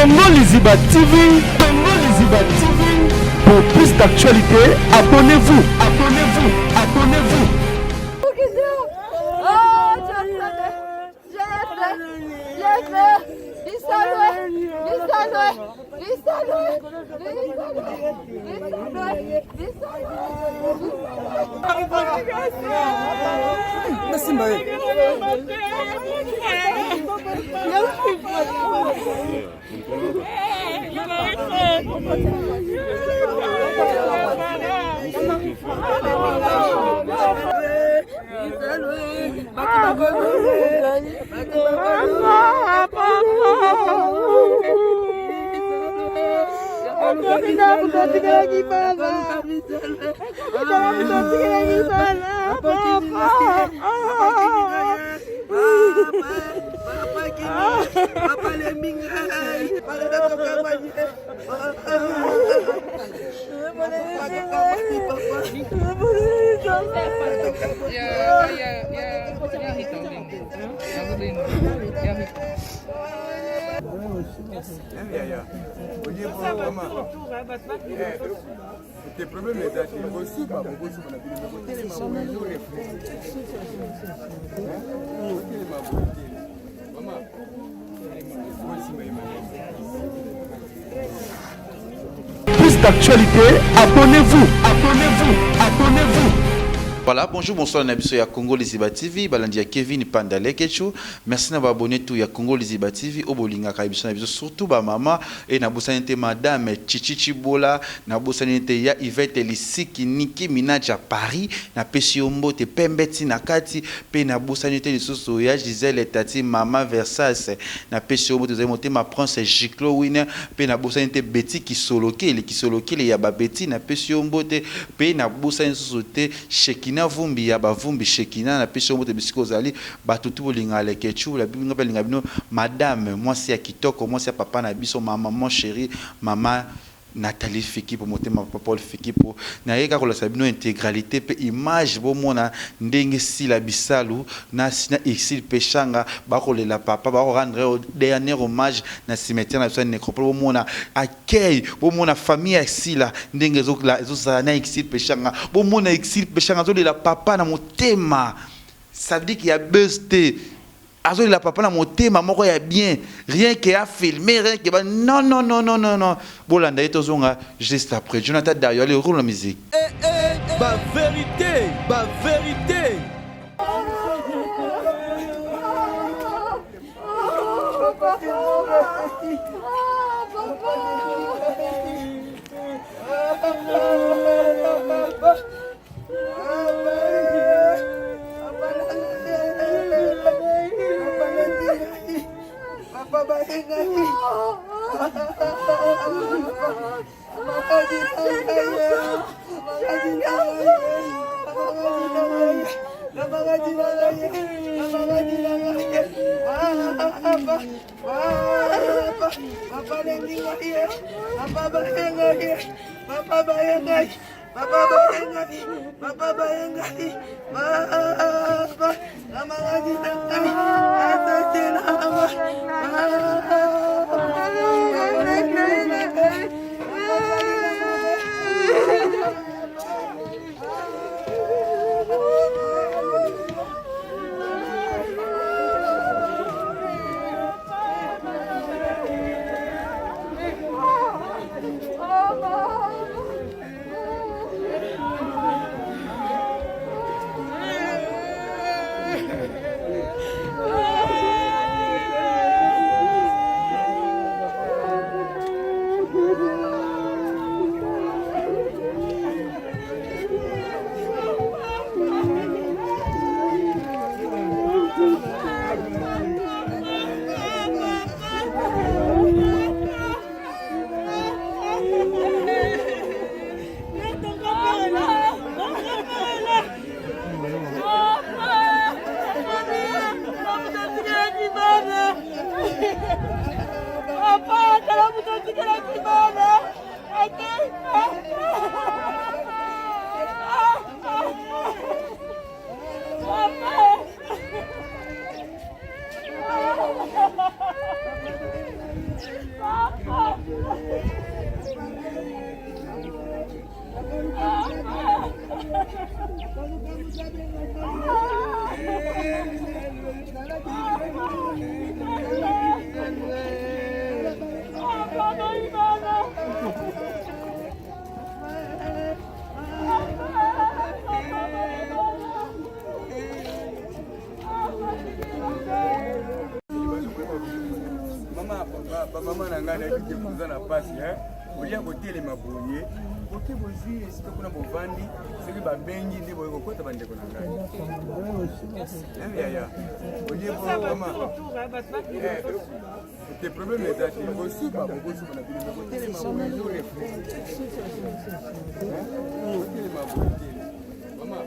Congo Liziba TV, Congo Liziba TV. Pour plus d'actualité, abonnez-vous, abonnez-vous, abonnez-vous. Le problème est que aussi pas beaucoup Plus d'actualité, abonnez-vous, abonnez-vous, abonnez-vous. Voilà, bonjour, bonsoir, Nabiso ya Congo Liziba TV, Balandia Kevin Pandale Kechu. Merci d'avoir abonné tout ya Congo Liziba TV, Obolinga Kaibiso Nabiso, surtout ba maman et Nabosanete madame Chichichi Bola, Nabosanete ya Yvette Lisiki Niki Minaja Paris, na Pesiombo te Pembeti Nakati, pe Nabosanete Lisuso ya Gisèle Tati Mama Versace, na Pesiombo te Zemote ma prince Jiclo Winner, pe Nabosanete Betty Kisoloke, le ya Babeti, na Pesiombo te, pe Nabosanete Sosote, Shekina vumbi ya bavumbi Shekina na pesi omote bisiko zali batutu bolinga lekechu la binga belinga bino madame moi c'est ya kitoko moi c'est papa na biso maman mon chéri maman Nathalie Fiki pour monter ma Paul Fiki pour na yeka ko la sabino intégralité pe image bo mona ndenge si la bisalu na sina exil pechanga ba ko le la papa ba ko rendre dernier hommage na cimetière na so nécropole bo mona accueil bo mona famille exila ndenge zo la zo na exil pechanga bo mona exil pechanga zo le la papa na motema ça veut dire qu'il y a buzzé. Azo la papa na motema moko ya bien rien que a filmé rien que non non non non non non bolanda etozonga juste après Jonathan Dario le roule la musique ba vérité Papa! Mama nangana kiti kuzana pasi olia kotele maboye koke bozi esika kuna bovandi seki babengi nde boye kokota bandeko na ngai ya olie bo mama te problème est d'acheter bosuba bosuba na bino kotele maboye zo refresh kotele maboye mama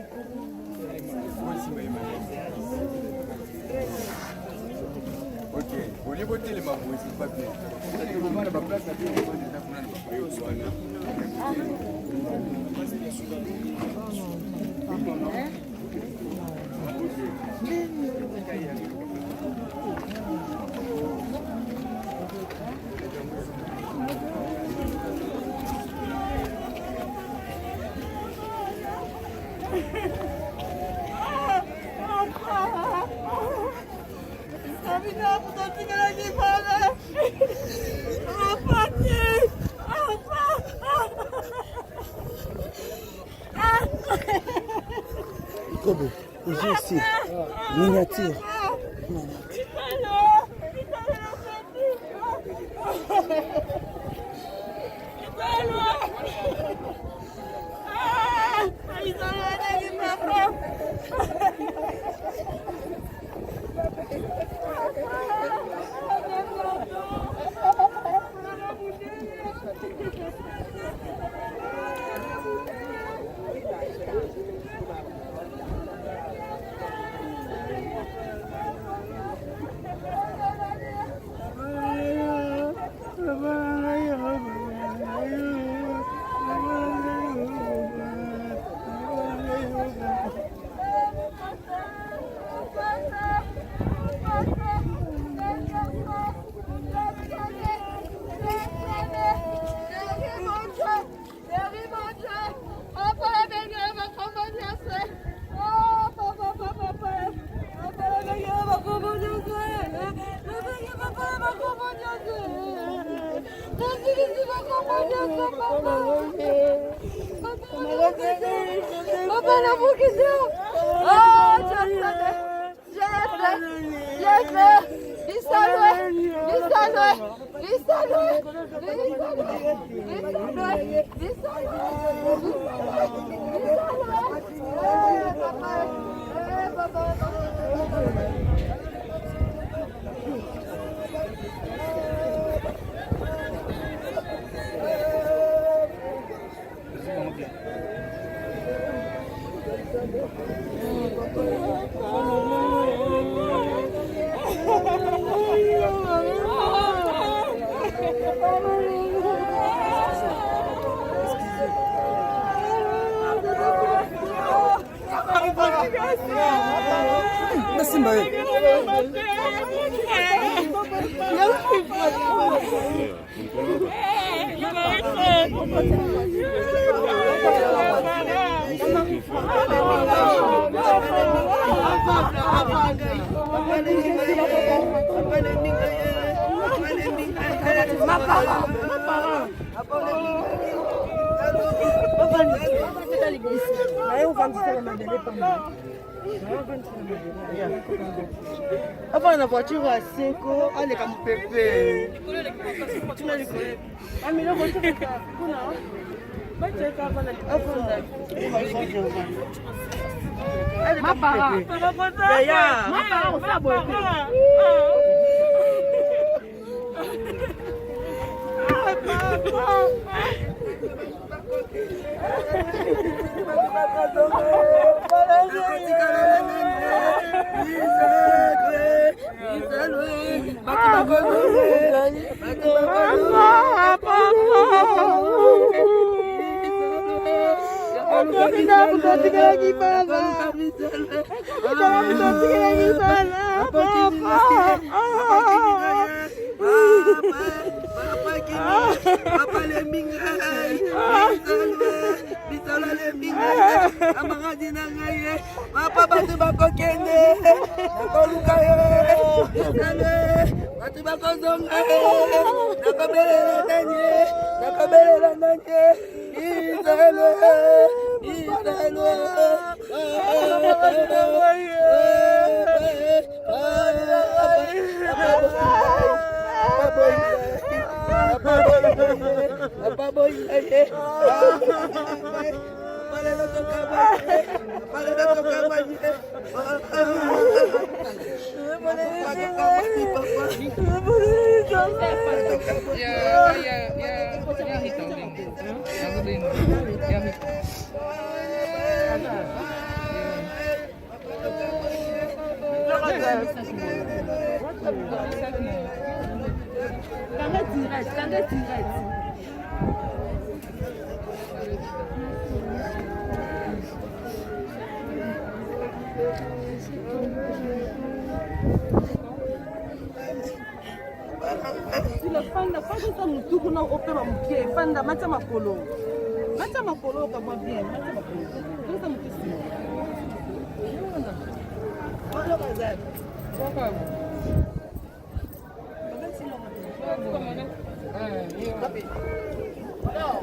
bosuba ok, au niveau de l'élément, c'est pas bien. On va place à bien, on Kobo, ici, miniature. Avant la voiture à 5 ans, on est comme pépé. Ah, mais la voiture est là. Ma parent, on va boire.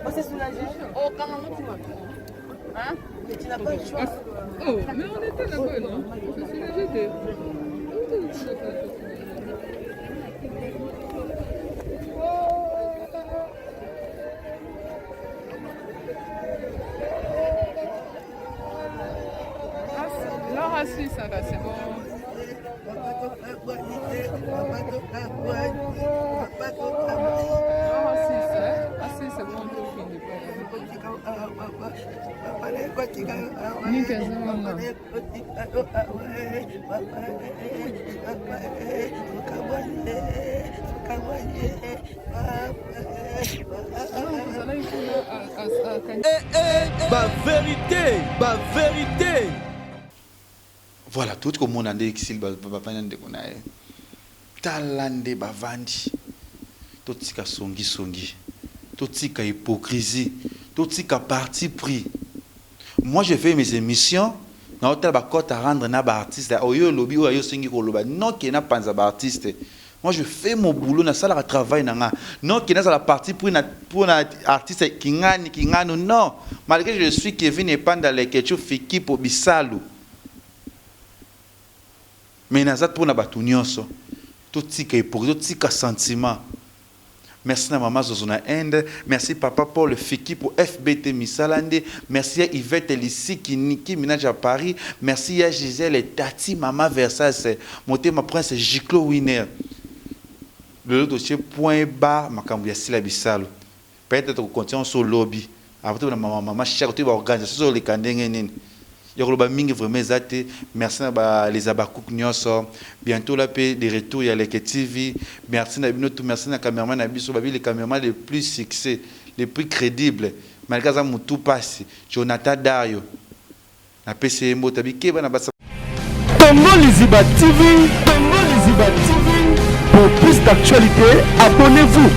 Você soulagé? Oh, quand même, tu m'as. Hein? Mais tu n'as pas le choix. Oh, mais on était là-bas, non? Je suis soulagé de... Là, assis, ça va, c'est bon. Assis, c'est bon, on peut finir. Ma vérité, ma vérité. Voilà, tout comme on a dit exil bavandi kunaye. Talande bavandi. Tout tika songi. Tout tika hypocrisie, tout tika parti pris. Moi je fais mes émissions na hôtel ba côte à rendre na ba artiste oyo lobby oyo singi ko loba non qui na panza ba artiste. Moi je fais mon boulot na sala travail na nga. Non qui na la partie pour na artiste kingani non. Malgré que je suis Kevin et Panda les Ketchu fiki pour bisalu. Mais nazat pour na batu nyonso. Tout tika hypocrisie, tout tika sentiment. Merci à maman Zozona Inde. Merci papa pour le Fiki pour FBT Missalande. Merci à Yvette Elissi qui ménage à Paris. Merci à Gisèle et Tati Maman Versailles. Monté ma prince Giclo Winner. Le dossier point bas ma cambia Sila Bissalo. Peut-être qu'on continue sur le lobby. Après maman cher tu vas organiser sur les candengenen. Yoroba mingi vraiment zate. Merci à les abakouk nyonso. Bientôt la paix de retour il y a les TV. Merci à tout merci à caméraman à biso babi les caméramans les plus succès, les plus crédibles. Malgré ça tout passe. Jonathan Dario. Na PCMO tabi ke bana basa. Congo Liziba TV, Congo Liziba TV. Pour plus d'actualité, abonnez-vous.